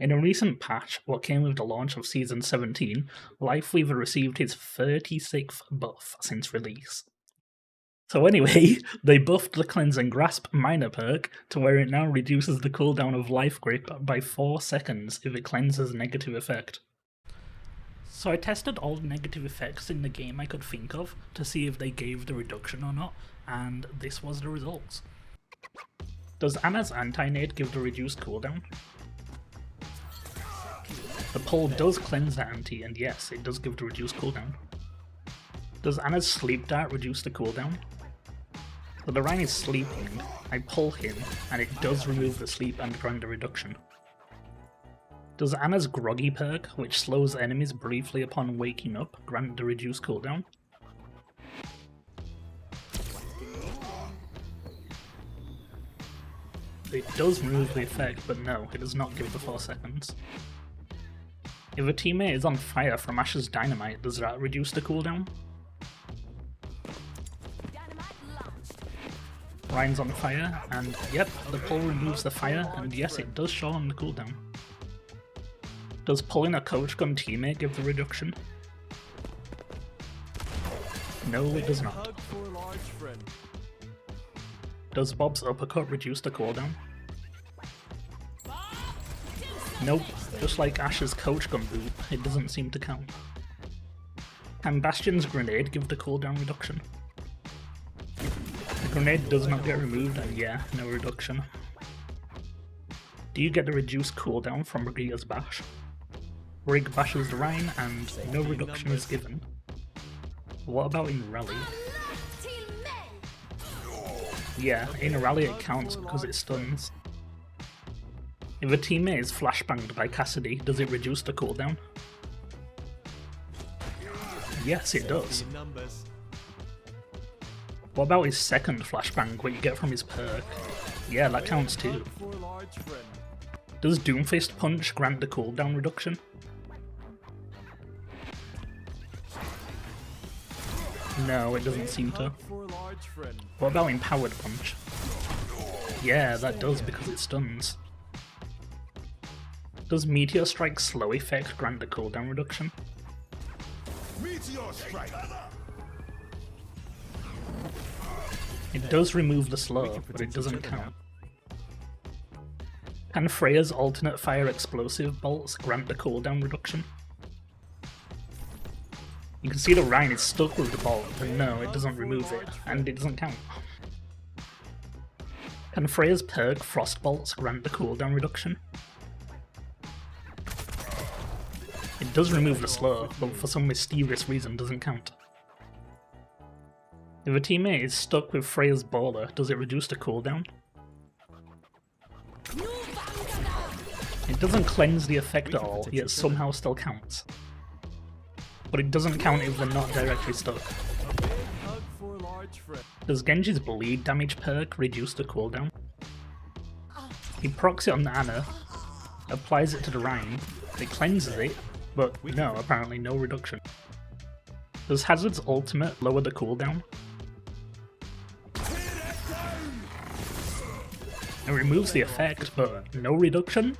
In a recent patch, what came with the launch of Season 17, Lifeweaver received his 36th buff since release. So anyway, they buffed the Cleansing Grasp minor perk to where it now reduces the cooldown of Life Grip by 4 seconds if it cleanses negative effect. So I tested all the negative effects in the game I could think of to see if they gave the reduction or not, and this was the results. Does Ana's anti-nade give the reduced cooldown? The pull does cleanse the anti, and yes, it does give the reduced cooldown. Does Ana's sleep dart reduce the cooldown? So the Rein is sleeping, I pull him, and it does remove the sleep and grant a reduction. Does Ana's groggy perk, which slows enemies briefly upon waking up, grant the reduced cooldown? It does remove the effect, but no, it does not give the 4 seconds. If a teammate is on fire from Ashe's dynamite, does that reduce the cooldown? Rein's on fire, and yep, the pull removes the fire, and yes, it does show on the cooldown. Does pulling a coach gun teammate give the reduction? No, it does not. Does Bob's uppercut reduce the cooldown? Nope, just like Ashe's coach gun boot, it doesn't seem to count. Can Bastion's grenade give the cooldown reduction? The grenade does not get removed, and yeah, no reduction. Do you get the reduced cooldown from Brigitte's bash? Brig bashes the Rein, and no reduction is given. What about in rally? Yeah, in rally it counts because it stuns. If a teammate is flashbanged by Cassidy, does it reduce the cooldown? Yes, it does. What about his second flashbang, what you get from his perk? Yeah, that counts too. Does Doomfist punch grant the cooldown reduction? No, it doesn't seem to. What about Empowered Punch? Yeah, that does because it stuns. Does Meteor Strike's slow effect grant the cooldown reduction? Meteor Strike! It does remove the slow, but it doesn't count. Can Freya's alternate fire explosive bolts grant the cooldown reduction? You can see the Rein is stuck with the bolt, but no, it doesn't remove it, and it doesn't count. Can Freya's perk Frost Bolts grant the cooldown reduction? It does remove the slow, but for some mysterious reason doesn't count. If a teammate is stuck with Freya's Bowler, does it reduce the cooldown? It doesn't cleanse the effect at all, yet somehow still counts. But it doesn't count if they're not directly stuck. Does Genji's bleed damage perk reduce the cooldown? He procs it on the Ana, applies it to the Rein, it cleanses it, but no, apparently no reduction. Does Hazard's ultimate lower the cooldown? It removes the effect, but no reduction?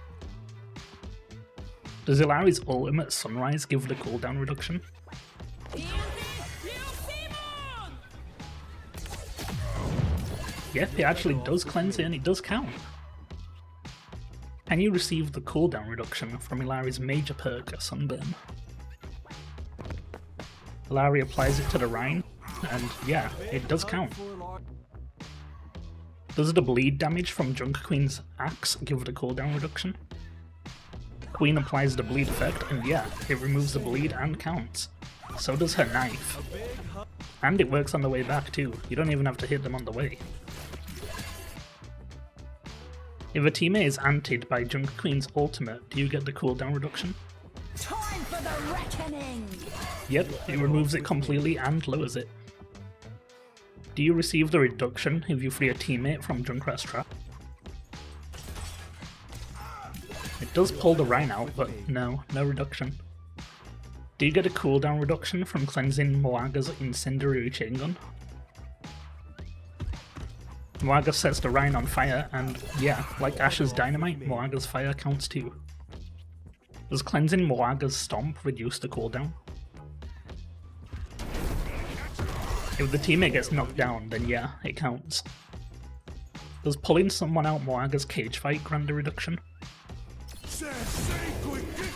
Does Illari's ultimate Sunrise give the cooldown reduction? Yep, it actually does cleanse it and it does count. Can you receive the cooldown reduction from Illari's major perk, Sunburn? Illari applies it to the Rein, and yeah, it does count. Does the bleed damage from Junkerqueen's axe give the cooldown reduction? Queen applies the bleed effect, and yeah, it removes the bleed and counts. So does her knife. And it works on the way back too, you don't even have to hit them on the way. If a teammate is antied by Junkerqueen's ultimate, do you get the cooldown reduction? Time for the reckoning! Yep, it removes it completely and lowers it. Do you receive the reduction if you free a teammate from Junkrat's trap? It does pull the Rein out, but no reduction. Do you get a cooldown reduction from cleansing Mauga's incendiary chain gun? Mauga sets the Rein on fire, and yeah, like Ashe's dynamite, Mauga's fire counts too. Does cleansing Mauga's Stomp reduce the cooldown? If the teammate gets knocked down, then yeah, it counts. Does pulling someone out Mauga's cage fight grant a reduction?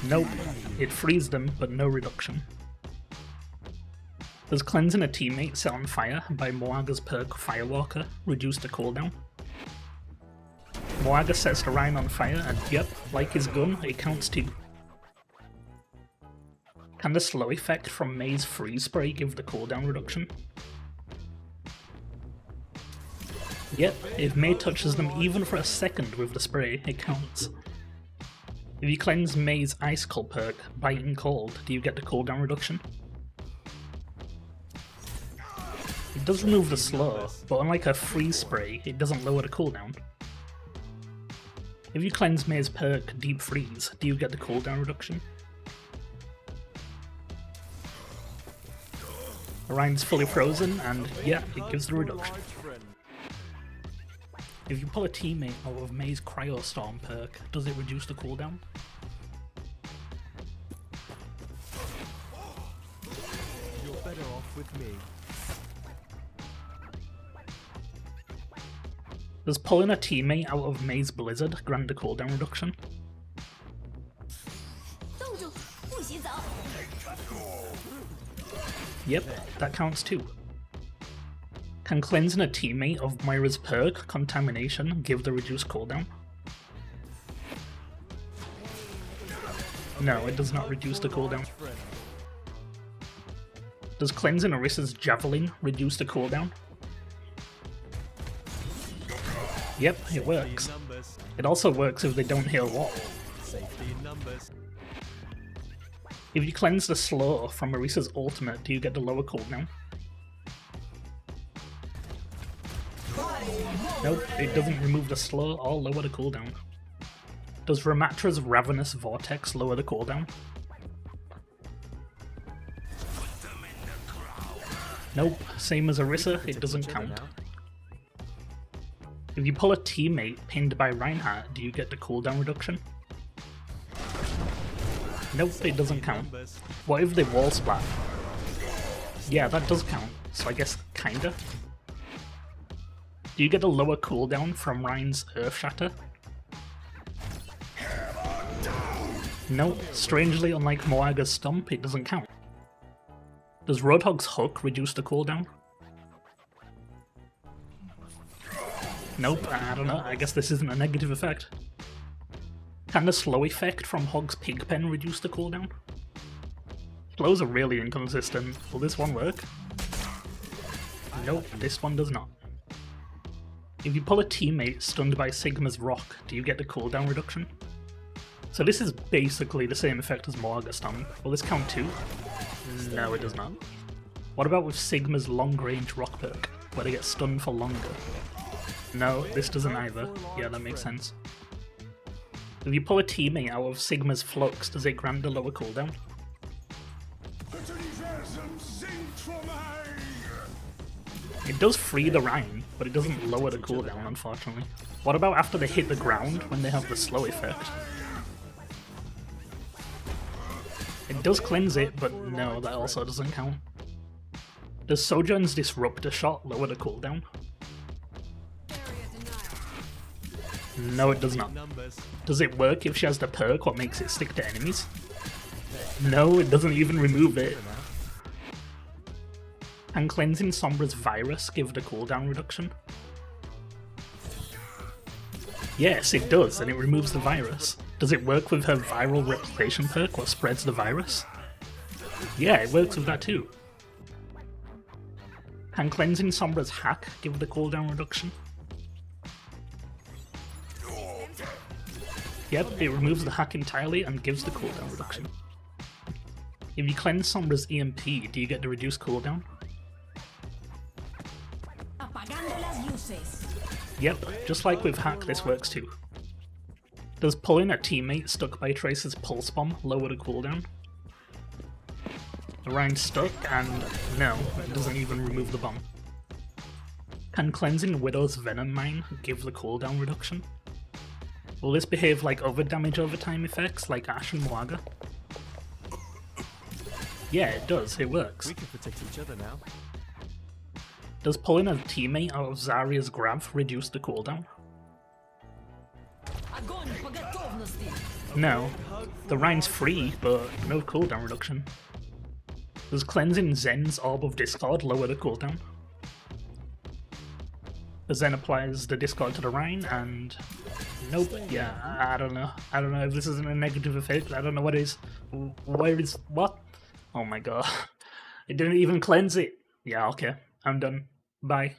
Nope, it frees them, but no reduction. Does cleansing a teammate set on fire by Mauga's perk Firewalker reduce the cooldown? Mauga sets the Rein on fire and yep, like his gun, it counts too. Can the slow effect from Mei's freeze spray give the cooldown reduction? Yep, if Mei touches them even for a second with the spray, it counts. If you cleanse Mei's Icicle perk, Biting Cold, do you get the cooldown reduction? It does remove the slow, but unlike a freeze spray, it doesn't lower the cooldown. If you cleanse Mei's perk, Deep Freeze, do you get the cooldown reduction? Rein's fully frozen, and yeah, it gives the reduction. If you pull a teammate out of Mei's Cryo Storm perk, does it reduce the cooldown? You're better off with me. Does pulling a teammate out of Mei's Blizzard grant a cooldown reduction? Yep, that counts too. Can cleansing a teammate of Moira's perk, Contamination, give the reduced cooldown? No, it does not reduce the cooldown. Does cleansing Orisa's Javelin reduce the cooldown? Yep, it works. It also works if they don't heal wall. If you cleanse the slow from Orisa's ultimate, do you get the lower cooldown? Nope, it doesn't remove the slow or lower the cooldown. Does Rammatra's Ravenous Vortex lower the cooldown? Nope, same as Orisa, it doesn't count. If you pull a teammate pinned by Reinhardt, do you get the cooldown reduction? Nope, it doesn't count. What if they wall splat? Yeah, that does count, so I guess kinda. Do you get a lower cooldown from Rein's Earth Shatter? Nope, strangely unlike Mauga's Stomp, it doesn't count. Does Roadhog's Hook reduce the cooldown? Nope, I don't know, I guess this isn't a negative effect. Can the slow effect from Hog's Pigpen reduce the cooldown? Slows are really inconsistent. Will this one work? Nope, this one does not. If you pull a teammate stunned by Sigma's Rock, do you get the cooldown reduction? So this is basically the same effect as Mauga Stun. Will this count too? No, it does not. What about with Sigma's Long Range Rock perk, where they get stunned for longer? No, this doesn't either. Yeah, that makes sense. If you pull a teammate out of Sigma's Flux, does it grant a lower cooldown? It does free the Rein, but it doesn't lower the cooldown, unfortunately. What about after they hit the ground, when they have the slow effect? It does cleanse it, but no, that also doesn't count. Does Sojourn's Disruptor Shot lower the cooldown? No, it does not. Does it work if she has the perk what makes it stick to enemies? No, it doesn't even remove it. Can cleansing Sombra's Virus give the cooldown reduction? Yes, it does, and it removes the virus. Does it work with her Viral Replication perk what spreads the virus? Yeah, it works with that too. Can cleansing Sombra's Hack give the cooldown reduction? Yep, it removes the hack entirely and gives the cooldown reduction. If you cleanse Sombra's EMP, do you get the reduced cooldown? Yep, just like with hack, this works too. Does pulling a teammate stuck by Tracer's Pulse Bomb lower the cooldown? The Rein's stuck, and no, it doesn't even remove the bomb. Can cleansing Widow's Venom Mine give the cooldown reduction? Will this behave like other damage over time effects, like Ashe and Mauga? Yeah, it does. It works. We can protect each other now. Does pulling a teammate out of Zarya's grab reduce the cooldown? No. The Rhine's free, but no cooldown reduction. Does cleansing Zen's Orb of Discord lower the cooldown? The Zen applies the Discord to the Rhine, and nope. Yeah, I don't know. I don't know if this isn't a negative effect. I don't know what is. Where is what? Oh my god. It didn't even cleanse it. Yeah, okay. I'm done. Bye.